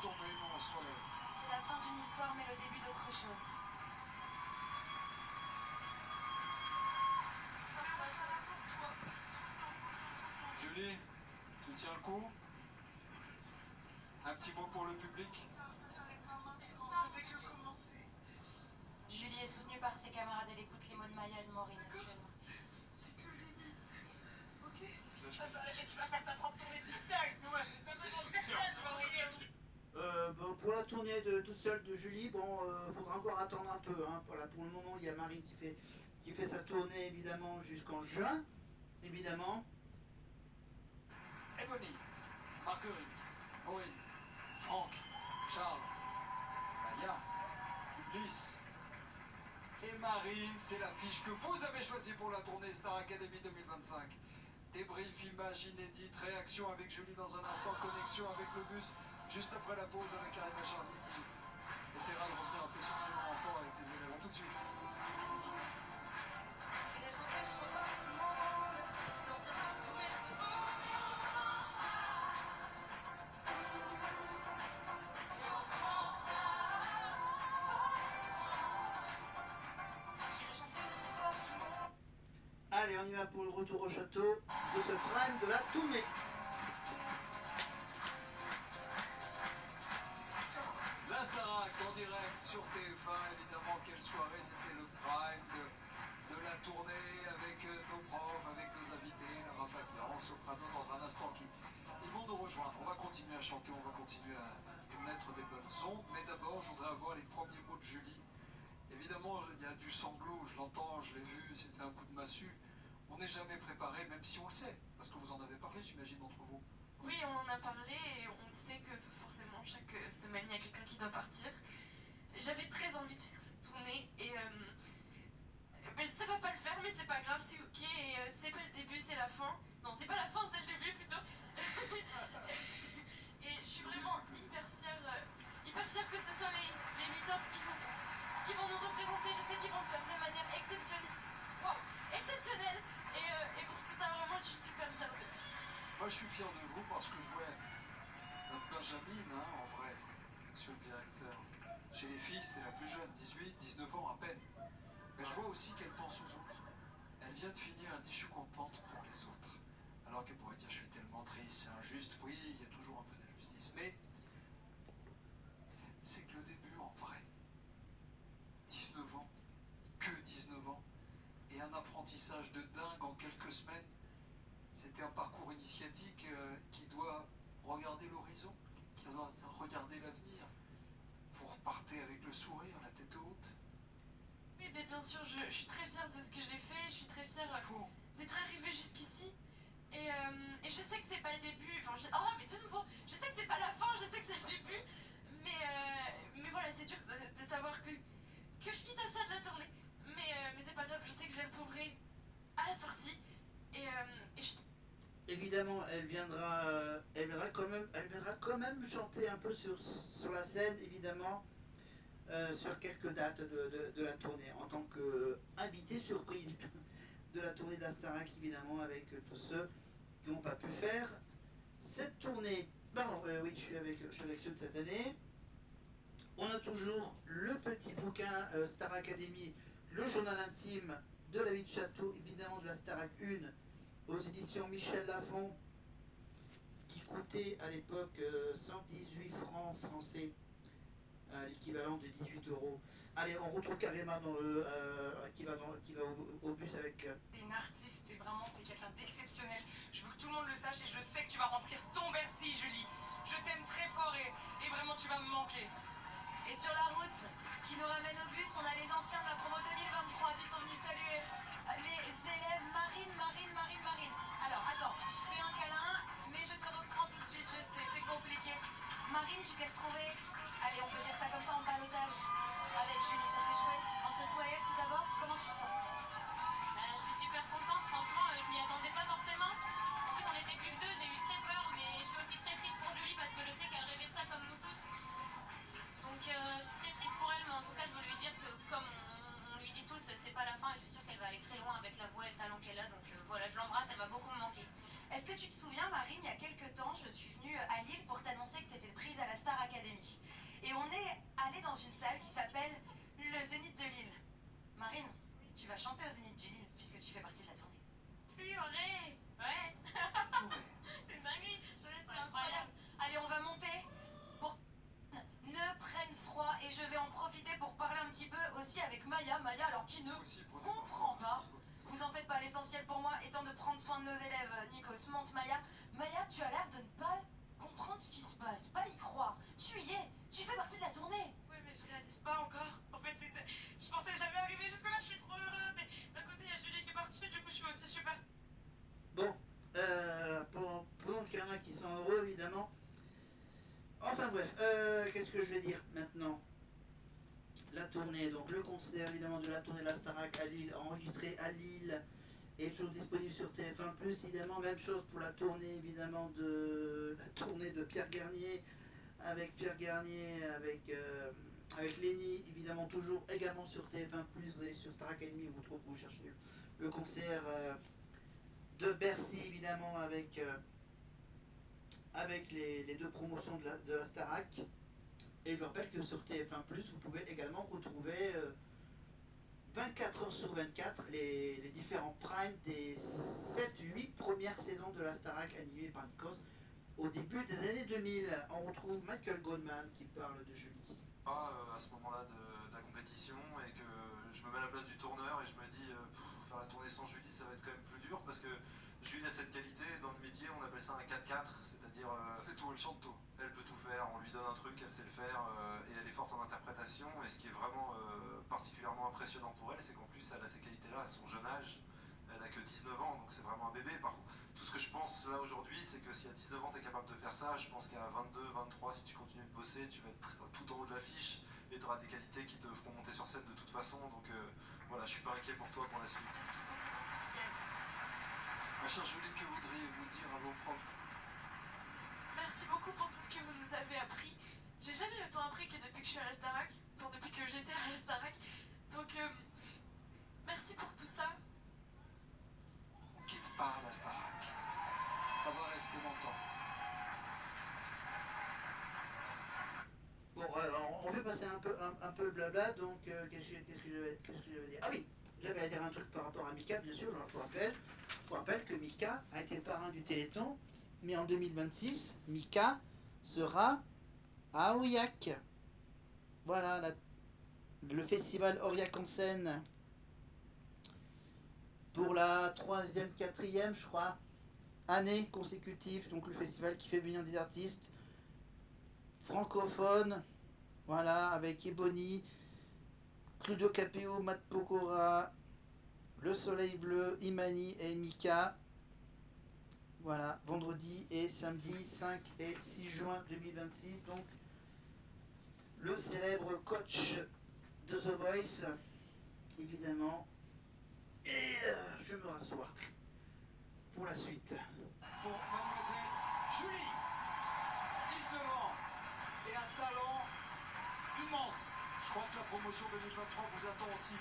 tomber, mais on se relève. C'est la fin d'une histoire, mais le début d'autre chose. Julie, tu tiens le coup? Un petit mot pour le public? Ça fait que commencer. Julie est soutenue par ses camarades. Elle écoute les mots de Maya et de Maureen actuellement. C'est que le début. Ok? Et tu vas faire ta propre tournée toute seule, nous, t'as besoin de personne, tu vas envoyer. Bon, pour la tournée de toute seule de Julie, bon, faudra encore attendre un peu. Hein. Voilà, pour le moment, il y a Marine qui fait sa tournée évidemment jusqu'en juin, évidemment. Ebony, Marguerite, Maureen, Franck, Charles, Maya, Ulysse et Marine, c'est l'affiche que vous avez choisie pour la tournée Star Academy 2025. Débrief, images inédites, réaction avec Julie dans un instant, connexion avec le bus, juste après la pause avec Karima Chardy qui essaiera de revenir un peu sur ses moments forts avec les élèves. A tout de suite. Allez, on y va pour le retour au château de ce prime de la tournée. La Starac en direct sur TF1, évidemment, quelle soirée, c'était le prime de la tournée avec nos profs, avec nos invités, Lara Fabian, Soprano dans un instant ils vont nous rejoindre. On va continuer à chanter, on va continuer à mettre des bonnes ondes, mais d'abord je voudrais avoir les premiers mots de Julie. Évidemment, il y a du sanglot, je l'entends, je l'ai vu, c'était un coup de massue. On n'est jamais préparé, même si on le sait, parce que vous en avez parlé, j'imagine, entre vous. Oui, on en a parlé et on sait que forcément chaque semaine il y a quelqu'un qui doit partir. J'avais très envie de faire cette tournée et ben, ça va pas le faire, mais c'est pas grave, c'est ok. Et c'est pas le début, c'est la fin. Non, c'est pas la fin, c'est le début plutôt. Et je suis vraiment hyper fière que ce soit les mythos qui vont nous représenter. Je sais qu'ils vont le faire de manière exceptionnelle. Waouh, exceptionnelle. Et pour tout ça, vraiment, je suis super fière d'eux. Moi, je suis fier de vous parce que je vois notre Benjamin, hein, en vrai, monsieur le directeur. Chez les filles, c'était la plus jeune, 18, 19 ans à peine. Mais je vois aussi qu'elle pense aux autres. Elle vient de finir, elle dit je suis contente pour les autres. Alors qu'elle pourrait dire je suis tellement triste, c'est injuste. Oui, il y a toujours un peu d'injustice. Mais c'est que le début, en vrai, 19 ans, que 19 ans, et un apprentissage de dingue en quelques semaines. C'était un parcours initiatique qui doit regarder l'horizon, qui doit regarder l'avenir. Vous repartez avec le sourire, la tête haute. Oui, mais bien sûr, je suis très fière de ce que j'ai fait. Je suis très fière d'être arrivée jusqu'ici. Et je sais que c'est pas le début. Enfin, oh, mais de nouveau, je sais que c'est pas la fin, je sais que c'est le début. Mais voilà, c'est dur de savoir que je quitte à ça de la tournée. Mais c'est pas grave, je sais que je les retrouverai à la sortie. Et je... Évidemment, elle viendra quand même chanter un peu sur la scène, évidemment, sur quelques dates de la tournée, en tant qu'invité surprise de la tournée d'Astarac, évidemment, avec tous ceux qui n'ont pas pu faire cette tournée. Pardon, oui, je suis avec ceux de cette année. On a toujours le petit bouquin Star Academy, le journal intime de la vie de château, évidemment de la Starac 1, aux éditions Michel Lafon, qui coûtait à l'époque 118 francs français, l'équivalent de 18 euros. Allez, on retrouve Karima qui va au bus avec... T'es une artiste, t'es quelqu'un d'exceptionnel. Je veux que tout le monde le sache et je sais que tu vas remplir ton Bercy, Julie. Je t'aime très fort et vraiment tu vas me manquer. Et sur la route qui nous ramène au bus, on a les anciens de la promo 2023 qui sont venus saluer les élèves. Marine. Alors, attends, fais un câlin, mais je te reprends tout de suite, je sais, c'est compliqué. Marine, tu t'es retrouvée, allez, on peut dire ça comme ça, en ballottage avec Julie, ça c'est chouette. Entre toi et elle, tout d'abord, comment tu te sens? Je suis super contente, franchement, je m'y attendais pas forcément. En plus, on était plus que deux, j'ai eu très peur, mais je suis aussi très triste pour Julie parce que je sais qu'elle rêvait de ça comme nous tous. Donc je suis très triste pour elle, mais en tout cas je veux lui dire que comme on lui dit tous, c'est pas la fin et je suis sûre qu'elle va aller très loin avec la voix et le talent qu'elle a. Donc voilà, je l'embrasse, elle va beaucoup me manquer. Est-ce que tu te souviens, Marine, il y a quelques temps, je suis venue à Lille pour t'annoncer que tu étais prise à la Star Academy. Et on est allé dans une salle qui s'appelle le Zénith de Lille. Marine, tu vas chanter au Zénith de Lille puisque tu fais partie de la tournée. Purée. Ouais. Purée. C'est une dinguerie. C'est incroyable. Allez, on va monter pour ne prenne froid et je vais en profiter pour parler un petit peu aussi avec Maya. Maya, alors qui ne Aussi, prenez comprend pas. Vous en faites pas, l'essentiel pour moi étant de prendre soin de nos élèves. Nikos, monte Maya. Maya, tu as l'air de ne pas comprendre ce qui se passe, pas y croire. Tu y es, tu fais partie de la tournée. Oui, mais je réalise pas encore. En fait, je pensais jamais arriver jusque-là, je suis trop heureux. Mais d'un côté, il y a Julie qui est partie, du coup, je suis aussi super. Bon, pendant qu'il y en a qui sont heureux, évidemment. Enfin bref, qu'est-ce que je vais dire maintenant? La tournée, donc le concert évidemment de la tournée de la Starac à Lille, enregistré à Lille, est toujours disponible sur TF1+, évidemment, même chose pour la tournée évidemment de Pierre Garnier, avec Lenny, évidemment toujours également sur TF1+, vous allez sur Star Academy, vous cherchez le concert de Bercy évidemment avec les deux promotions de la Starac. Et je rappelle que sur TF1+, vous pouvez également retrouver 24 heures sur 24 les différents primes des 7-8 premières saisons de la Starac animée par Nikos au début des années 2000. On retrouve Michael Goldman qui parle de Julie. À ce moment-là de la compétition et que je me mets à la place du tourneur et je me dis faire la tournée sans Julie ça va être quand même plus dur parce que Julie a cette qualité, dans le métier on appelle ça un 4-4, c'est-à-dire elle fait tout, elle chante tout, elle peut tout faire, on lui donne un truc, elle sait le faire et elle est forte en interprétation et ce qui est vraiment particulièrement impressionnant pour elle c'est qu'en plus elle a ces qualités-là à son jeune âge, elle a que 19 ans donc c'est vraiment un bébé. Par contre, tout ce que je pense là aujourd'hui c'est que si à 19 ans tu es capable de faire ça, je pense qu'à 22, 23 si tu continues de bosser tu vas être tout en haut de l'affiche et tu auras des qualités qui te feront monter sur scène de toute façon donc voilà, je suis pas inquiet pour toi pour la suite. Merci beaucoup, merci Mickaël. Ma chère Julie, que voudriez-vous dire à vos profs? Merci beaucoup pour tout ce que vous nous avez appris. J'ai jamais autant appris que depuis que je suis à la Starac, enfin depuis que j'étais à la Starac. Donc merci pour tout ça. On quitte pas la Starac, ça va rester longtemps. Bon, on fait passer un peu le blabla, donc qu'est-ce que je vais dire? Ah oui, j'avais à dire un truc par rapport à Mika, bien sûr, je vous rappelle que Mika a été le parrain du Téléthon, mais en 2026, Mika sera à Aurillac. Voilà, le festival Aurillac en scène pour la 3e, 4e, je crois, année consécutive, donc le festival qui fait venir des artistes francophones, voilà, avec Ebony, Cludio Capéo, Matt Pokora, Le Soleil Bleu, Imani et Mika. Voilà, vendredi et samedi 5 et 6 juin 2026. Donc, le célèbre coach de The Voice, évidemment. Et je me rassois pour la suite. Pour mademoiselle Julie, 19 ans et un talent immense. Je crois que la promotion 2023 vous attend aussi,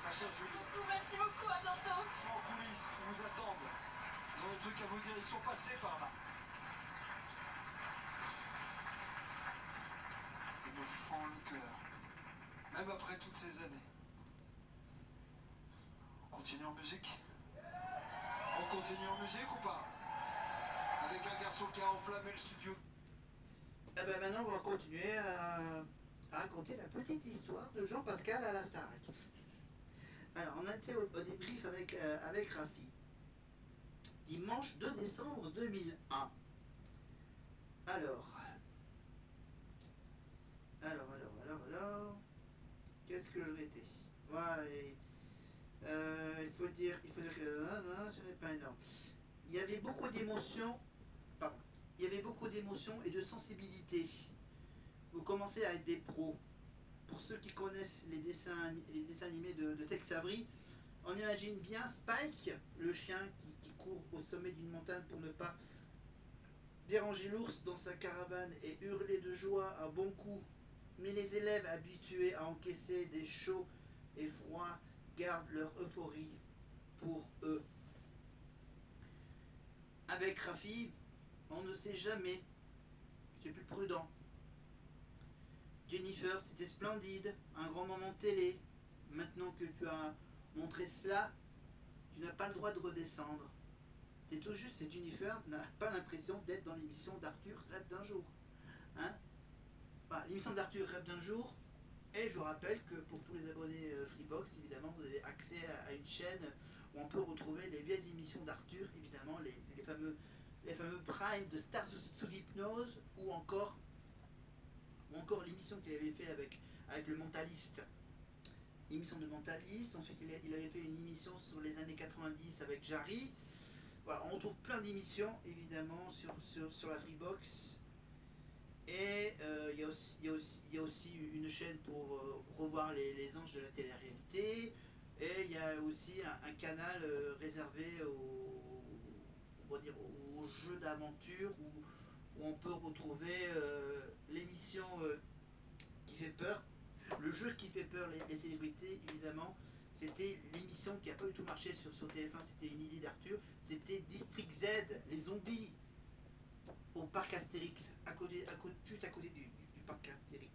ma chère Julie. Merci beaucoup, à bientôt. Ils sont en coulisses, ils vous attendent. Ils ont des trucs à vous dire, ils sont passés par là. Ça me fend le cœur, même après toutes ces années. On continue en musique? On continue en musique ou pas? Avec un garçon qui a enflammé le studio. Et ben maintenant, on va continuer à raconter la petite histoire de Jean-Pascal à la Starac. Alors, on a été au débrief avec Rafi. Dimanche 2 décembre 2001. Alors. Qu'est-ce que je l'étais? Voilà. Il faut dire que non, ce n'est pas énorme. Il y avait beaucoup d'émotions. Pardon. Il y avait beaucoup d'émotions et de sensibilité. Vous commencez à être des pros. Pour ceux qui connaissent les dessins animés de Tex Avery, on imagine bien Spike, le chien qui court au sommet d'une montagne pour ne pas déranger l'ours dans sa caravane et hurler de joie un bon coup. Mais les élèves habitués à encaisser des chauds et froids gardent leur euphorie pour eux. Avec Rafi, on ne sait jamais, c'est plus prudent. Jennifer, c'était splendide, un grand moment de télé. Maintenant que tu as montré cela, tu n'as pas le droit de redescendre. C'est tout juste, c'est Jennifer n'a pas l'impression d'être dans l'émission d'Arthur Rêve d'un jour. Hein, voilà, l'émission d'Arthur Rêve d'un jour. Et je rappelle que pour tous les abonnés Freebox, évidemment, vous avez accès à une chaîne où on peut retrouver les vieilles émissions d'Arthur, évidemment, les fameux Prime de Stars sous hypnose, ou encore l'émission qu'il avait fait avec le mentaliste. Émission de mentaliste, ensuite il avait fait une émission sur les années 90 avec Jarry. Voilà, on retrouve plein d'émissions évidemment sur la Freebox. Et il y a aussi une chaîne pour revoir les anges de la télé-réalité. Et il y a aussi un canal réservé aux jeux d'aventure où on peut retrouver l'émission qui fait peur. Le jeu qui fait peur les célébrités, évidemment, c'était l'émission qui n'a pas du tout marché sur TF1, c'était une idée d'Arthur, c'était District Z, les zombies, au parc Astérix, juste à côté du parc Astérix.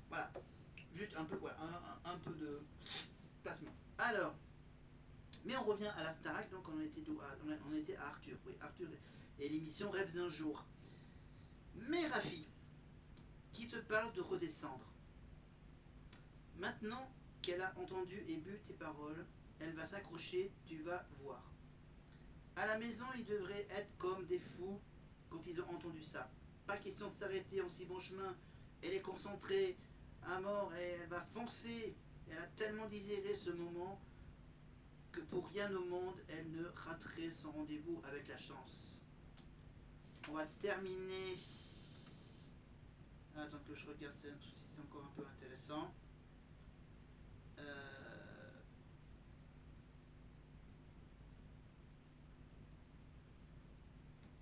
Voilà, juste un peu, voilà, un peu de placement. Alors, mais on revient à la Starac, donc on était à Arthur, oui, Arthur et l'émission Rêve d'un jour. Mais Rafi, qui te parle de redescendre. Maintenant qu'elle a entendu et bu tes paroles, elle va s'accrocher, tu vas voir. À la maison, ils devraient être comme des fous quand ils ont entendu ça. Pas question de s'arrêter en si bon chemin. Elle est concentrée à mort et elle va foncer. Elle a tellement désiré ce moment que pour rien au monde, elle ne raterait son rendez-vous avec la chance. On va terminer. Attends que je regarde si c'est encore un peu intéressant.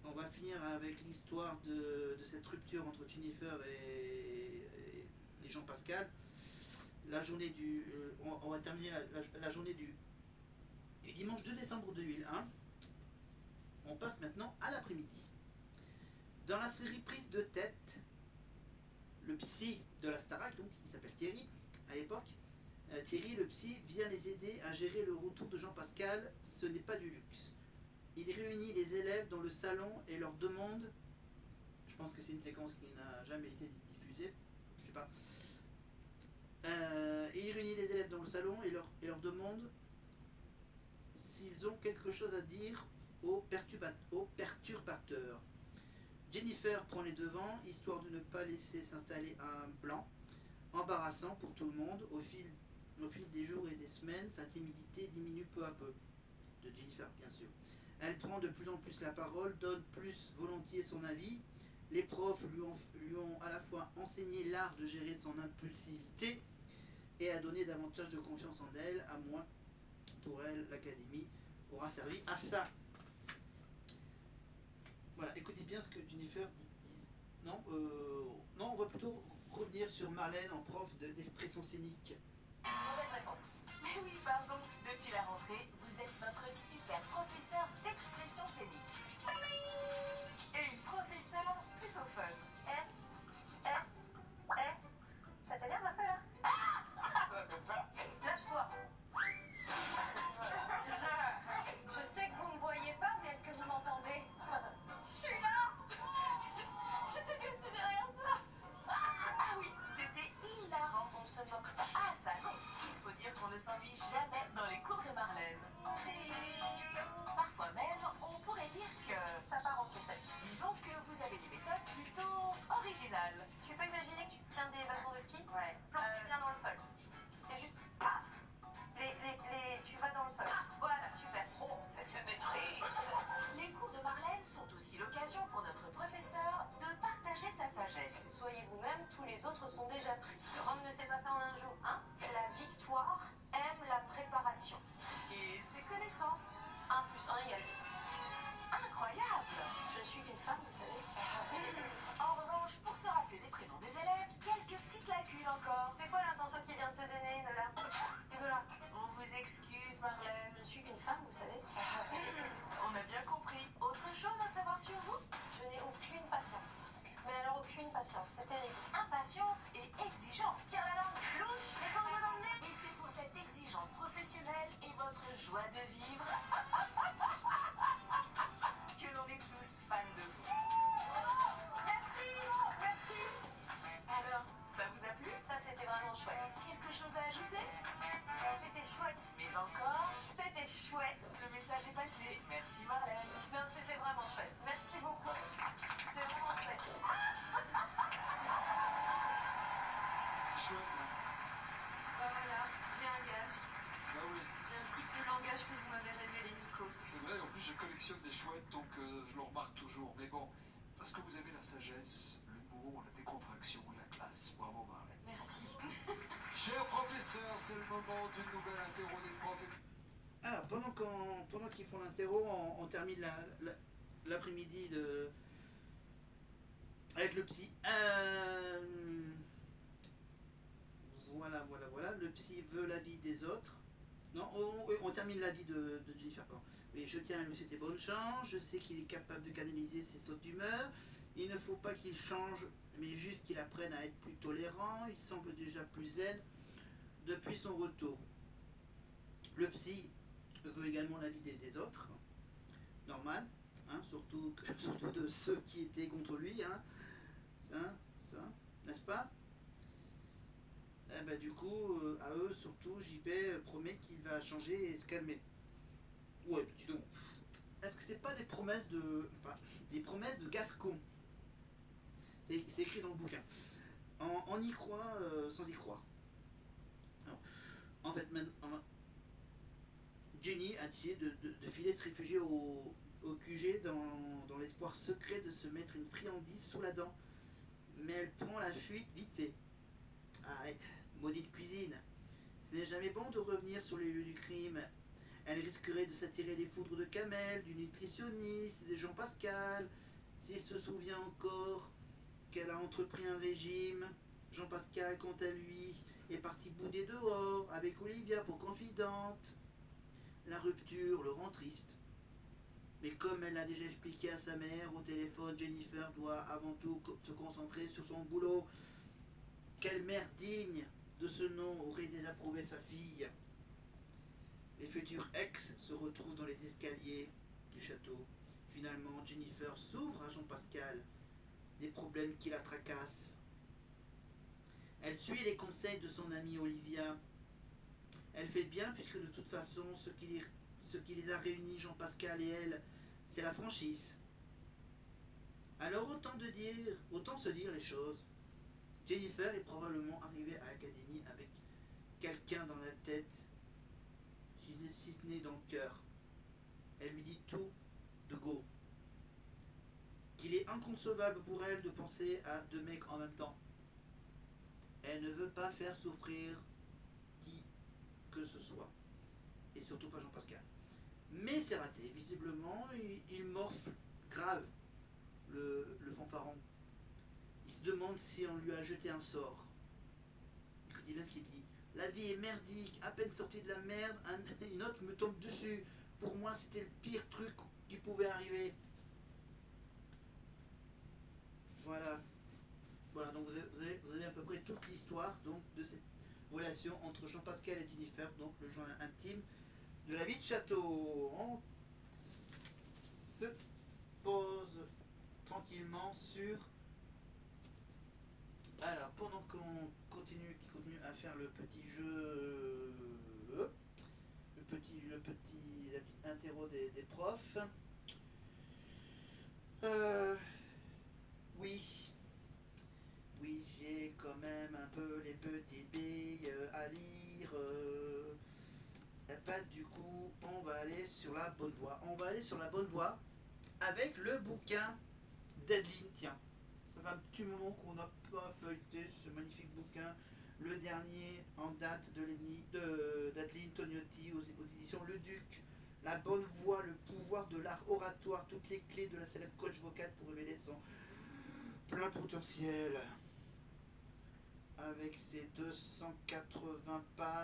On va finir avec l'histoire de cette rupture entre Jennifer et Jean-Pascal. La journée du, on va terminer la journée du dimanche 2 décembre 2001. On passe maintenant à l'après-midi. Dans la série Prise de tête, le psy de la Starac, donc il s'appelle Thierry à l'époque, Thierry, le psy, vient les aider à gérer le retour de Jean-Pascal. Ce n'est pas du luxe. Il réunit les élèves dans le salon et leur demande, je pense que c'est une séquence qui n'a jamais été diffusée, je sais pas, il réunit les élèves dans le salon et leur demande s'ils ont quelque chose à dire aux perturbateurs. Jennifer prend les devants, histoire de ne pas laisser s'installer un blanc embarrassant pour tout le monde. Au fil des jours et des semaines, sa timidité diminue peu à peu. De Jennifer, bien sûr. Elle prend de plus en plus la parole, donne plus volontiers son avis. Les profs lui ont à la fois enseigné l'art de gérer son impulsivité et à donner davantage de confiance en elle, à moins pour elle, l'académie aura servi à ça. Voilà, écoutez bien ce que Jennifer dit. Non, non, on va plutôt revenir sur Marlène en prof d'expression scénique. Mauvaise réponse. Mais oui, pardon. Depuis la rentrée, vous êtes notre super professeur d'expression scénique. Et une professeure plutôt fun. Ça t'énerve un peu là? Lâche-toi. Je sais que vous me voyez pas, mais est-ce que vous m'entendez? Je suis là. J'étais cachée derrière ça. Ah oui, c'était hilarant, on se moque pas. Ah ça non, il faut dire qu'on ne s'ennuie jamais dans les cours de Marlène. Parfois même, on pourrait dire que ça part en sucette. Disons que vous avez des méthodes plutôt originales. Tu peux imaginer que tu tiens des bâtons de ski? Ouais. Plante bien dans le sol. Et juste paf. Tu vas dans le sol. Paf, voilà, super. Oh, cette maîtrise. Les cours de Marlène sont aussi l'occasion pour notre professeur de partager sa sagesse. Soyez vous-même, tous les autres sont déjà pris. Rome ne s'est pas fait en un jour, hein? La victoire aime la préparation. Et ses connaissances. 1 + 1 = 2. Incroyable! Je ne suis qu'une femme, vous savez. En revanche, pour se rappeler des prénoms des élèves, quelques petites lacunes encore. C'est quoi l'intention qui vient de te donner, Nola? Nola, on vous excuse, Marlène. Je ne suis qu'une femme, vous savez. On a bien compris. Autre chose à savoir sur vous? Je n'ai aucune patience. Mais alors aucune patience, c'est terrible. Impatiente et exigeante. Tire la langue, louche, mets-toi dans le nez. Et c'est pour cette exigence professionnelle et votre joie de vivre que l'on est tous fans de vous. Merci, merci. Alors, ça vous a plu? Ça c'était vraiment chouette. Quelque chose à ajouter? C'était chouette. Mais encore, C'était chouette. le message est passé. Merci Marlène. Non, c'était vraiment chouette. Merci beaucoup. C'était vraiment chouette. C'est chouette, hein. Bah voilà, j'ai un gage. Bah oui. J'ai un type de langage que vous m'avez révélé, Nikos. C'est vrai, en plus je collectionne des chouettes, donc je le remarque toujours. Mais bon, parce que vous avez la sagesse, l'humour, la décontraction et la classe. Bravo Marlène. Merci. Cher professeur, c'est le moment d'une nouvelle interro des profs. Alors, pendant qu'ils font l'interro, on termine l'après-midi avec le psy. Voilà. Le psy veut l'avis des autres. Non, on termine l'avis de Jennifer. Pardon. Oui, je tiens à lui souhaiter bonne chance. Je sais qu'il est capable de canaliser ses sautes d'humeur. Il ne faut pas qu'il change, mais juste qu'il apprenne à être plus tolérant. Il semble déjà plus zen depuis son retour. Le psy veut également l'avis des autres. Normal, hein, surtout de ceux qui étaient contre lui. Hein. Ça, n'est-ce pas? Du coup, à eux surtout, JP promet qu'il va changer et se calmer. Ouais, dis donc. Est-ce que c'est pas des promesses de. Enfin, des promesses de Gascon? C'est écrit dans le bouquin. On y croit sans y croire. Alors, en fait, Jenny a décidé de filer se réfugier au QG dans l'espoir secret de se mettre une friandise sous la dent. Mais elle prend la fuite vite fait. Ah, maudite cuisine. Ce n'est jamais bon de revenir sur les lieux du crime. Elle risquerait de s'attirer les foudres de Kamel, du nutritionniste, de Jean Pascal. S'il se souvient encore qu'elle a entrepris un régime, Jean Pascal, quant à lui, est parti bouder dehors avec Olivia pour confidente. La rupture le rend triste. Mais comme elle l'a déjà expliqué à sa mère au téléphone, Jennifer doit avant tout se concentrer sur son boulot. Quelle mère digne de ce nom aurait désapprouvé sa fille? Les futurs ex se retrouvent dans les escaliers du château. Finalement, Jennifer s'ouvre à Jean-Pascal, des problèmes qui la tracassent. Elle suit les conseils de son amie Olivia. Elle fait bien puisque de toute façon, ce qui les a réunis, Jean-Pascal et elle, c'est la franchise. Alors autant se dire les choses. Jennifer est probablement arrivée à l'académie avec quelqu'un dans la tête, si ce n'est dans le cœur. Elle lui dit tout de go. Qu'il est inconcevable pour elle de penser à deux mecs en même temps. Elle ne veut pas faire souffrir qui que ce soit. Et surtout pas Jean-Pascal. Mais c'est raté. Visiblement, il morfle grave, le fanfaron. Il se demande si on lui a jeté un sort. Écoutez bien ce qu'il dit. La vie est merdique, à peine sortie de la merde, une autre me tombe dessus. Pour moi, c'était le pire truc qui pouvait arriver. Voilà. Voilà, donc vous avez à peu près toute l'histoire donc de cette relation entre Jean-Pascal et Jennifer, donc le joint intime de la vie de château. On se pose tranquillement sur. Alors, pendant qu'on continue à faire le petit jeu, la petite interro des profs. Oui, j'ai quand même un peu les petites billes à lire. Du coup, on va aller sur la bonne voie. On va aller sur la bonne voie avec le bouquin d'Adeline. Tiens, ça fait un petit moment qu'on n'a pas feuilleté ce magnifique bouquin. Le dernier en date d'Adeline Tognotti aux éditions Le Duc. La bonne voix, le pouvoir de l'art oratoire, toutes les clés de la célèbre coach vocale pour révéler son plein potentiel. Avec ses 280 pages.